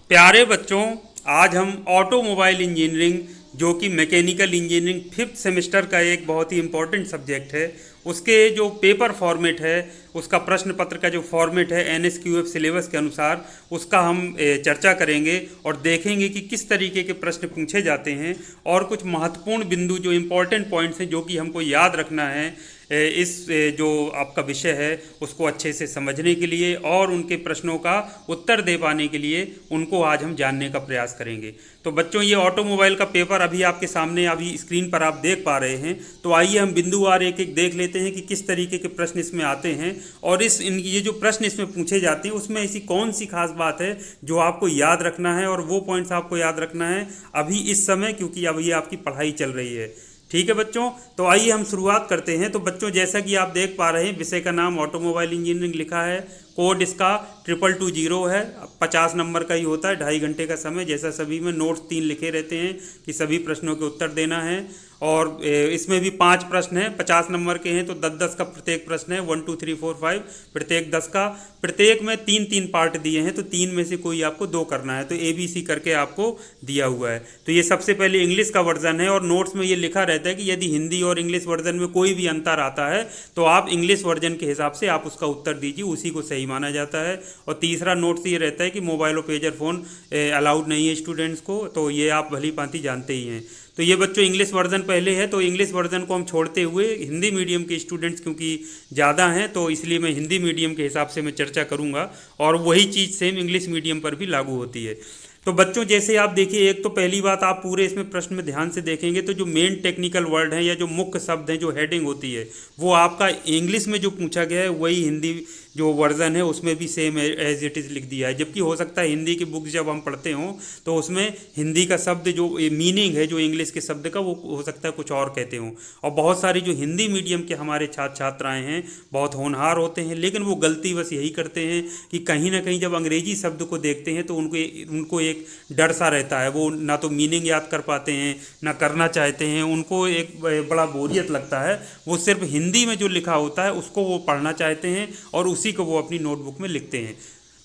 प्यारे बच्चों, आज हम ऑटोमोबाइल इंजीनियरिंग जो कि मैकेनिकल इंजीनियरिंग फिफ्थ सेमेस्टर का एक बहुत ही इम्पोर्टेंट सब्जेक्ट है, उसके जो पेपर फॉर्मेट है, उसका प्रश्न पत्र का जो फॉर्मेट है NSQF सिलेबस के अनुसार, उसका हम चर्चा करेंगे और देखेंगे कि किस तरीके के प्रश्न पूछे जाते हैं और कुछ महत्वपूर्ण बिंदु जो इम्पोर्टेंट पॉइंट्स हैं जो कि हमको याद रखना है इस जो आपका विषय है उसको अच्छे से समझने के लिए और उनके प्रश्नों का उत्तर दे पाने के लिए उनको आज हम जानने का प्रयास करेंगे। तो बच्चों, ये ऑटोमोबाइल का पेपर अभी आपके सामने अभी स्क्रीन पर आप देख पा रहे हैं। तो आइए हम बिंदुवार एक एक देख लेते हैं कि किस तरीके के प्रश्न इसमें आते हैं और ये जो प्रश्न इसमें पूछे जाते हैं उसमें ऐसी कौन सी खास बात है जो आपको याद रखना है और वो पॉइंट्स आपको याद रखना है अभी इस समय, क्योंकि अभी आपकी पढ़ाई चल रही है। ठीक है बच्चों, तो आइए हम शुरुआत करते हैं। तो बच्चों, जैसा कि आप देख पा रहे हैं, विषय का नाम ऑटोमोबाइल इंजीनियरिंग लिखा है, कोड इसका 2220 है, 50 नंबर का ही होता है, 2.5 घंटे का समय। जैसा सभी में नोट्स 3 लिखे रहते हैं कि सभी प्रश्नों के उत्तर देना है और इसमें भी 5 प्रश्न हैं, 50 नंबर के हैं, तो 10-10 का प्रत्येक प्रश्न है, 1 2 3 4 5 प्रत्येक 10 का। प्रत्येक में 3-3 पार्ट दिए हैं, तो 3 में से कोई आपको 2 करना है, तो ABC करके आपको दिया हुआ है। तो ये सबसे पहले इंग्लिश का वर्जन है और नोट्स में ये लिखा रहता है कि यदि हिंदी और इंग्लिश वर्जन में कोई भी अंतर आता है तो आप इंग्लिश वर्जन के हिसाब से आप उसका उत्तर दीजिए, उसी को सही माना जाता है। और तीसरा नोट्स ये रहता है कि मोबाइल और पेजर फ़ोन अलाउड नहीं है स्टूडेंट्स को, तो ये आप भली भांति जानते ही हैं। तो ये बच्चों इंग्लिश वर्जन पहले है, तो इंग्लिश वर्जन को हम छोड़ते हुए हिंदी मीडियम के स्टूडेंट्स क्योंकि ज़्यादा हैं तो इसलिए मैं हिंदी मीडियम के हिसाब से मैं चर्चा करूँगा और वही चीज़ सेम इंग्लिश मीडियम पर भी लागू होती है। तो बच्चों, जैसे आप देखिए, एक तो पहली बात आप पूरे इसमें प्रश्न में ध्यान से देखेंगे तो जो मेन टेक्निकल वर्ड हैं या जो मुख्य शब्द हैं, जो हेडिंग होती है, वो आपका इंग्लिश में जो पूछा गया है वही हिंदी जो वर्जन है उसमें भी सेम एज इट इज़ लिख दिया है। जबकि हो सकता है हिंदी की बुक जब हम पढ़ते हों तो उसमें हिंदी का शब्द जो मीनिंग है जो इंग्लिश के शब्द का, वो हो सकता है कुछ और कहते हों। और बहुत सारी जो हिंदी मीडियम के हमारे छात्र छात्राएँ हैं बहुत होनहार होते हैं, लेकिन वो गलती बस यही करते हैं कि कहीं ना कहीं जब अंग्रेजी शब्द को देखते हैं तो उनको एक डर सा रहता है, वो ना तो मीनिंग याद कर पाते हैं ना करना चाहते हैं, उनको एक बड़ा बोरियत लगता है। वो सिर्फ हिंदी में जो लिखा होता है उसको वो पढ़ना चाहते हैं और उसी को वो अपनी नोटबुक में लिखते हैं।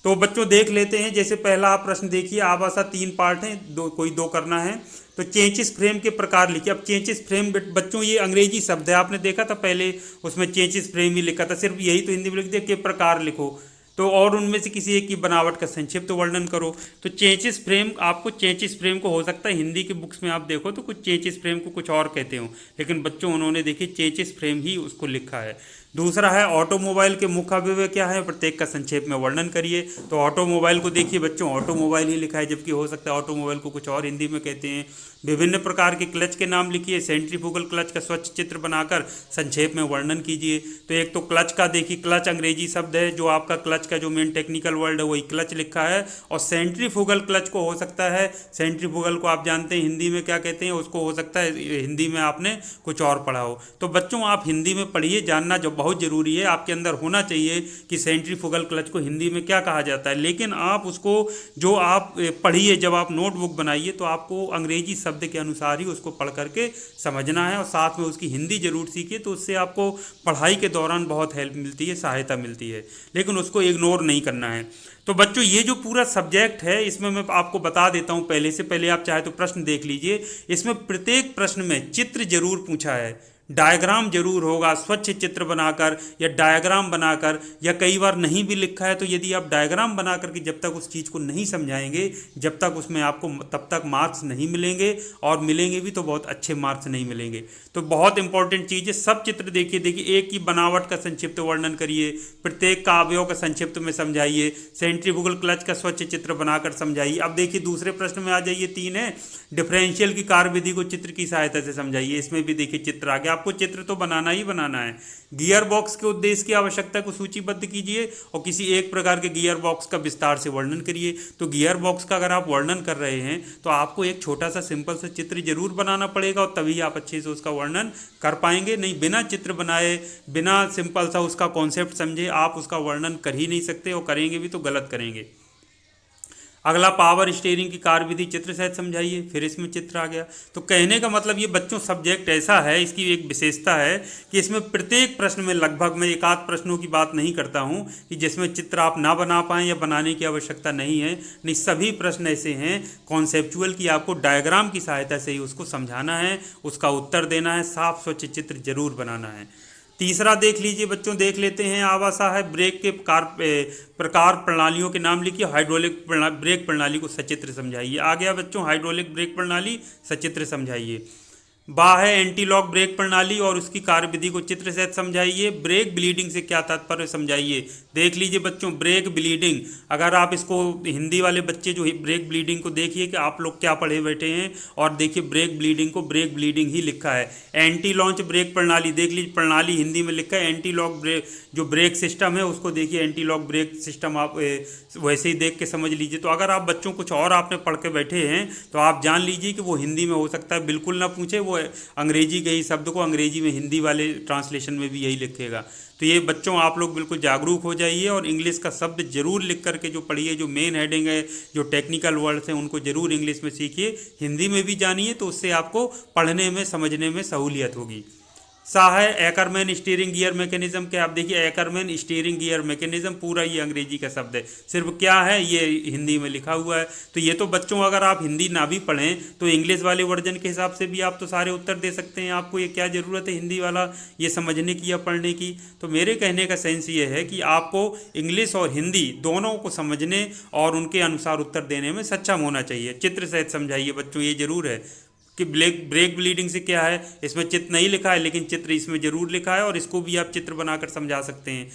तो बच्चों देख लेते हैं, जैसे पहला आप प्रश्न देखिए, आवासा 3 पार्ट हैं, कोई 2 करना है। तो चेंचिस फ्रेम के प्रकार लिखिए। अब चेंचिस फ्रेम बच्चों ये अंग्रेजी शब्द है, आपने देखा था पहले उसमें चेंचिस फ्रेम ही लिखा था, सिर्फ यही तो हिंदी में लिख दिया के प्रकार लिखो, तो और उनमें से किसी एक की बनावट का संक्षिप्त वर्णन करो। तो चेंचिस फ्रेम, आपको चेंचिस फ्रेम को हो सकता है हिंदी की बुक्स में आप देखो तो कुछ चेंचिस फ्रेम को कुछ और कहते हो, लेकिन बच्चों उन्होंने देखिए चेंचिस फ्रेम ही उसको लिखा है। दूसरा है ऑटोमोबाइल के मुख्य अवयव क्या है, प्रत्येक का संक्षेप में वर्णन करिए। तो ऑटोमोबाइल को देखिए बच्चों, ऑटोमोबाइल ही लिखा है, जबकि हो सकता है ऑटोमोबाइल को कुछ और हिंदी में कहते हैं। विभिन्न प्रकार के क्लच के नाम लिखिए, सेंट्रीफ्यूगल क्लच का स्वच्छ चित्र बनाकर संक्षेप में वर्णन कीजिए। तो एक तो क्लच का देखिए, क्लच अंग्रेजी शब्द है, जो आपका क्लच का जो मेन टेक्निकल वर्ड है वही क्लच लिखा है। और सेंट्रीफ्यूगल क्लच को हो सकता है, सेंट्रीफ्यूगल को आप जानते हैं हिंदी में क्या कहते हैं, उसको हो सकता है हिंदी में आपने कुछ और पढ़ा हो। तो बच्चों आप हिंदी में पढ़िए, जानना जो बहुत ज़रूरी है, आपके अंदर होना चाहिए कि सेंट्रीफ्यूगल क्लच को हिंदी में क्या कहा जाता है। लेकिन आप उसको जो आप पढ़िए, जब आप नोटबुक बनाइए तो आपको अंग्रेजी शब्द के अनुसार ही उसको पढ़ करके समझना है और साथ में उसकी हिंदी जरूर सीखिए, तो उससे आपको पढ़ाई के दौरान बहुत हेल्प मिलती है, सहायता मिलती है, लेकिन उसको इग्नोर नहीं करना है। तो बच्चों ये जो पूरा सब्जेक्ट है इसमें मैं आपको बता देता हूँ पहले से, पहले आप चाहे तो प्रश्न देख लीजिए। इसमें प्रत्येक प्रश्न में चित्र जरूर पूछा है, डायग्राम जरूर होगा, स्वच्छ चित्र बनाकर या डायग्राम बनाकर, या कई बार नहीं भी लिखा है तो यदि आप डायग्राम बना करके जब तक उस चीज़ को नहीं समझाएंगे जब तक उसमें आपको तब तक मार्क्स नहीं मिलेंगे, और मिलेंगे भी तो बहुत अच्छे मार्क्स नहीं मिलेंगे। तो बहुत इंपॉर्टेंट चीज़ है, सब चित्र देखिए, एक की बनावट का संक्षिप्त वर्णन करिए, प्रत्येक का अवयव का संक्षिप्त में समझाइए, सेंट्रीफ्यूगल क्लच का स्वच्छ चित्र बनाकर समझाइए। अब देखिए दूसरे प्रश्न में आ जाइए, 3 है, डिफरेंशियल की कार्यविधि को चित्र की सहायता से समझाइए। इसमें भी देखिए चित्र आ गया, आपको चित्र तो बनाना ही बनाना है। गियर बॉक्स के उद्देश्य की आवश्यकता को सूचीबद्ध कीजिए और किसी एक प्रकार के गियर बॉक्स का विस्तार से वर्णन करिए। तो गियर बॉक्स का अगर आप वर्णन कर रहे हैं तो आपको एक छोटा सा सिंपल सा चित्र जरूर बनाना पड़ेगा और तभी आप अच्छे से उसका वर्णन कर पाएंगे। नहीं बिना चित्र बनाए, बिना सिंपल सा उसका कॉन्सेप्ट समझे आप उसका वर्णन कर ही नहीं सकते, और करेंगे भी तो गलत करेंगे। अगला पावर स्टीयरिंग की कार्यविधि चित्र सहित समझाइए, फिर इसमें चित्र आ गया। तो कहने का मतलब ये बच्चों सब्जेक्ट ऐसा है, इसकी एक विशेषता है कि इसमें प्रत्येक प्रश्न में लगभग, मैं एक आध प्रश्नों की बात नहीं करता हूँ कि जिसमें चित्र आप ना बना पाएँ या बनाने की आवश्यकता नहीं है, नहीं सभी प्रश्न ऐसे हैं कॉन्सेप्चुअल की आपको डायग्राम की सहायता से ही उसको समझाना है, उसका उत्तर देना है, साफ स्वच्छ चित्र जरूर बनाना है। तीसरा देख लीजिए बच्चों, देख लेते हैं आवासा है ब्रेक के प्रकार प्रणालियों के नाम लिखिए। हाइड्रोलिक ब्रेक प्रणाली को सचित्र समझाइए। आ गया बच्चों हाइड्रोलिक ब्रेक प्रणाली, सचित्र समझाइए। बा है एंटी लॉक ब्रेक प्रणाली और उसकी कार्यविधि को चित्र सहित समझाइए। ब्रेक ब्लीडिंग से क्या तात्पर्य समझाइए। देख लीजिए बच्चों ब्रेक ब्लीडिंग, अगर आप इसको हिंदी वाले बच्चे जो ब्रेक ब्लीडिंग को देखिए कि आप लोग क्या पढ़े बैठे हैं, और देखिए ब्रेक ब्लीडिंग को ब्रेक ब्लीडिंग ही लिखा है। एंटी लॉन्च ब्रेक प्रणाली, देख लीजिए प्रणाली हिंदी में लिखा है। एंटी लॉक ब्रेक जो ब्रेक सिस्टम है उसको देखिए एंटी लॉक ब्रेक सिस्टम, आप वैसे ही देख के समझ लीजिए। तो अगर आप बच्चों कुछ और आपने पढ़ के बैठे हैं तो आप जान लीजिए कि वो हिंदी में हो सकता है बिल्कुल ना पूछे, वो अंग्रेजी के ही शब्द को अंग्रेजी में हिंदी वाले ट्रांसलेशन में भी यही लिखेगा। तो ये बच्चों आप लोग बिल्कुल जागरूक हो जाइए और इंग्लिश का शब्द जरूर लिख करके जो पढ़िए, जो मेन हेडिंग है, जो टेक्निकल वर्ड्स हैं उनको जरूर इंग्लिश में सीखिए, हिंदी में भी जानिए, तो उससे आपको पढ़ने में समझने में सहूलियत होगी। सा है एकरमैन स्टीयरिंग गियर मैकेनिज्म के, आप देखिए एकरमैन स्टीयरिंग गियर मैकेनिज्म, पूरा ये अंग्रेजी का शब्द है, सिर्फ क्या है ये हिंदी में लिखा हुआ है। तो ये तो बच्चों अगर आप हिंदी ना भी पढ़ें तो इंग्लिश वाले वर्जन के हिसाब से भी आप तो सारे उत्तर दे सकते हैं। आपको ये क्या ज़रूरत है हिंदी वाला ये समझने की या पढ़ने की। तो मेरे कहने का सेंस ये है कि आपको इंग्लिश और हिंदी दोनों को समझने और उनके अनुसार उत्तर देने में सक्षम होना चाहिए। चित्र सहित समझाइए बच्चों, ये जरूर है कि ब्रेक ब्लीडिंग से क्या है, इसमें चित्र नहीं लिखा है लेकिन चित्र इसमें जरूर लिखा है और इसको भी आप चित्र बनाकर समझा सकते हैं।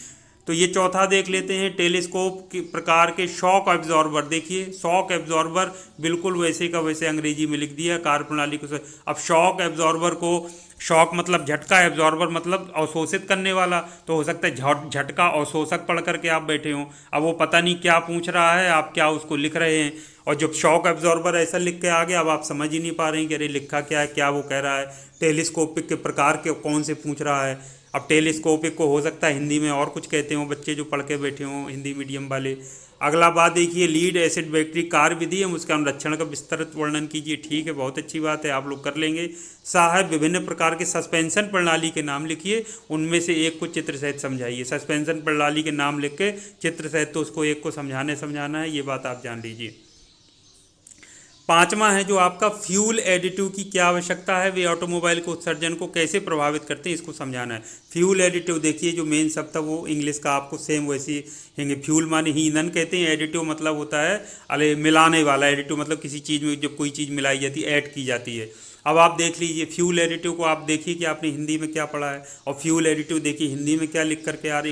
तो ये चौथा देख लेते हैं टेलीस्कोप के प्रकार के शॉक एब्जॉर्बर। देखिए शॉक एब्जॉर्बर बिल्कुल वैसे का वैसे अंग्रेजी में लिख दिया कार्यप्रणाली को। अब शॉक एब्जॉर्बर को, शॉक मतलब झटका, एब्जॉर्बर मतलब अवशोषित करने वाला, तो हो सकता है झटका अवशोषक पढ़ करके आप बैठे हों। अब वो पता नहीं क्या पूछ रहा है, आप क्या उसको लिख रहे हैं, और जब शॉक एब्जॉर्बर ऐसा लिख के आ गया अब आप समझ ही नहीं पा रहे हैं कि अरे लिखा क्या है, क्या वो कह रहा है, टेलीस्कोपिक के प्रकार के कौन से पूछ रहा है। अब टेलीस्कोपिक को हो सकता है हिंदी में और कुछ कहते हों बच्चे जो पढ़ के बैठे हों हिंदी मीडियम वाले। अगला बात देखिए लीड एसिड बैटरी कार्य विधि, हम उसके अनुरक्षण का विस्तृत वर्णन कीजिए। ठीक है, बहुत अच्छी बात है, आप लोग कर लेंगे। साहब विभिन्न प्रकार के सस्पेंशन प्रणाली के नाम लिखिए, उनमें से एक को चित्र सहित समझाइए। सस्पेंशन प्रणाली के नाम लिख के चित्र सहित तो उसको एक को समझाना है, ये बात आप जान लीजिए। पांचवा है जो आपका फ्यूल एडिटिव की क्या आवश्यकता है, वे ऑटोमोबाइल के उत्सर्जन को कैसे प्रभावित करते हैं, इसको समझाना है। फ्यूल एडिटिव देखिए जो मेन शब्द था वो इंग्लिश का आपको सेम वैसी है। फ्यूल माने ही ईंधन कहते हैं, एडिटिव मतलब होता है अरे मिलाने वाला। एडिटिव मतलब किसी चीज़ में जब कोई चीज़ मिलाई जाती है, ऐड की जाती है। अब आप देख लीजिए फ्यूल एडिटिव को, आप देखिए कि आपने हिंदी में क्या पढ़ा है, और फ्यूल एडिटिव देखिए हिंदी में क्या लिख करके यार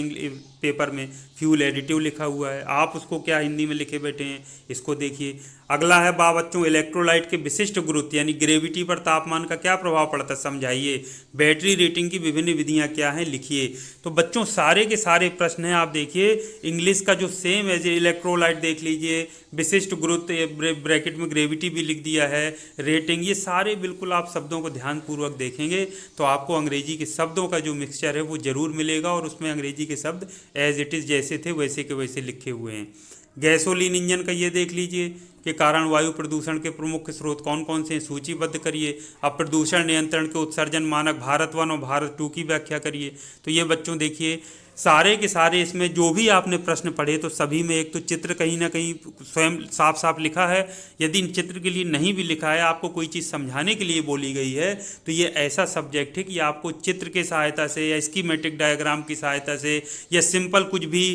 पेपर में फ्यूल एडिटिव लिखा हुआ है, आप उसको क्या हिंदी में लिखे बैठे हैं, इसको देखिए। अगला है बच्चों इलेक्ट्रोलाइट के विशिष्ट गुरुत्व यानी ग्रेविटी पर तापमान का क्या प्रभाव पड़ता है समझाइए। बैटरी रेटिंग की विभिन्न विधियां क्या हैं लिखिए। तो बच्चों सारे के सारे प्रश्न हैं, आप देखिए इंग्लिश का जो सेम है, इलेक्ट्रोलाइट देख लीजिए, विशिष्ट गुरुत्व ब्रैकेट में ग्रेविटी भी लिख दिया है, रेटिंग, ये सारे बिल्कुल आप शब्दों को ध्यानपूर्वक देखेंगे तो आपको अंग्रेजी के शब्दों का जो मिक्सचर है वो जरूर मिलेगा, और उसमें अंग्रेजी के शब्द एज इट इज़ जैसे थे वैसे के वैसे लिखे हुए हैं। गैसोलीन इंजन का ये देख लीजिए के कारण वायु प्रदूषण के प्रमुख स्रोत कौन कौन से हैं सूचीबद्ध करिए। अब प्रदूषण नियंत्रण के उत्सर्जन मानक भारत 1 और भारत 2 की व्याख्या करिए। तो ये बच्चों देखिए सारे के सारे इसमें जो भी आपने प्रश्न पढ़े तो सभी में एक तो चित्र कहीं ना कहीं स्वयं साफ साफ लिखा है। यदि इन चित्र के लिए नहीं भी लिखा है, आपको कोई चीज़ समझाने के लिए बोली गई है, तो ये ऐसा सब्जेक्ट है कि आपको चित्र की सहायता से या स्कीमेटिक डायग्राम की सहायता से या सिंपल कुछ भी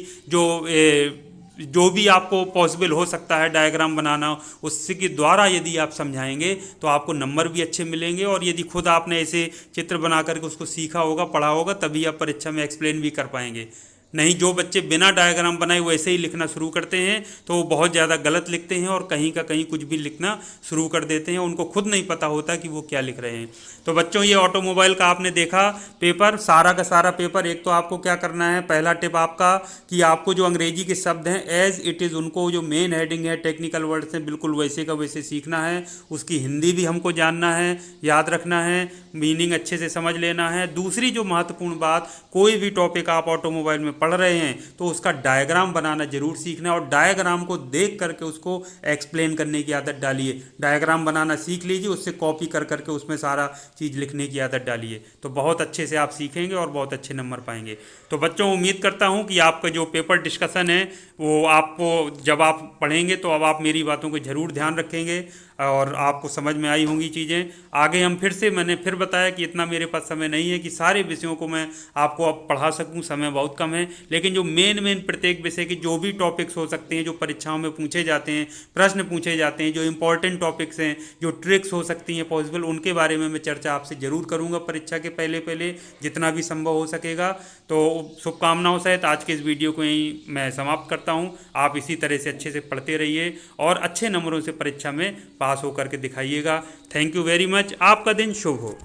जो भी आपको पॉसिबल हो सकता है डायग्राम बनाना, उसके के द्वारा यदि आप समझाएंगे तो आपको नंबर भी अच्छे मिलेंगे। और यदि खुद आपने ऐसे चित्र बना करके उसको सीखा होगा, पढ़ा होगा, तभी आप परीक्षा में एक्सप्लेन भी कर पाएंगे। नहीं जो बच्चे बिना डायग्राम बनाए वैसे ही लिखना शुरू करते हैं तो वो बहुत ज़्यादा गलत लिखते हैं और कहीं का कहीं कुछ भी लिखना शुरू कर देते हैं, उनको खुद नहीं पता होता कि वो क्या लिख रहे हैं। तो बच्चों ये ऑटोमोबाइल का आपने देखा पेपर, सारा का सारा पेपर। एक तो आपको क्या करना है, पहला टिप आपका कि आपको जो अंग्रेजी के शब्द हैं एज इट इज़, उनको जो मेन हेडिंग है टेक्निकल वर्ड्स हैं बिल्कुल वैसे का वैसे सीखना है। उसकी हिंदी भी हमको जानना है, याद रखना है, मीनिंग अच्छे से समझ लेना है। दूसरी जो महत्वपूर्ण बात, कोई भी टॉपिक आप ऑटोमोबाइल में पढ़ रहे हैं तो उसका डायग्राम बनाना जरूर सीखना है, और डायग्राम को देख करके उसको एक्सप्लेन करने की आदत डालिए। डायग्राम बनाना सीख लीजिए, उससे कॉपी कर करके उसमें सारा चीज़ लिखने की आदत डालिए, तो बहुत अच्छे से आप सीखेंगे और बहुत अच्छे नंबर पाएंगे। तो बच्चों, उम्मीद करता हूँ कि आपका जो पेपर डिस्कशन है वो आपको जब आप पढ़ेंगे तो अब आप मेरी बातों को ज़रूर ध्यान रखेंगे और आपको समझ में आई होंगी चीज़ें। आगे हम मैंने फिर बताया कि इतना मेरे पास समय नहीं है कि सारे विषयों को मैं आपको अब पढ़ा सकूं, समय बहुत कम है, लेकिन जो मेन प्रत्येक विषय के जो भी टॉपिक्स हो सकते हैं, जो परीक्षाओं में पूछे जाते हैं, प्रश्न पूछे जाते हैं, जो इंपॉर्टेंट टॉपिक्स हैं, जो ट्रिक्स हो सकती हैं पॉसिबल, उनके बारे में मैं चर्चा आपसे ज़रूर करूँगा परीक्षा के पहले पहले जितना भी संभव हो सकेगा। तो शुभकामनाओं सहित आज के इस वीडियो को यहीं मैं समाप्त करता हूँ। आप इसी तरह से अच्छे से पढ़ते रहिए और अच्छे नंबरों से परीक्षा में पास होकर के दिखाइएगा। Thank you very much. आपका दिन शुभ हो।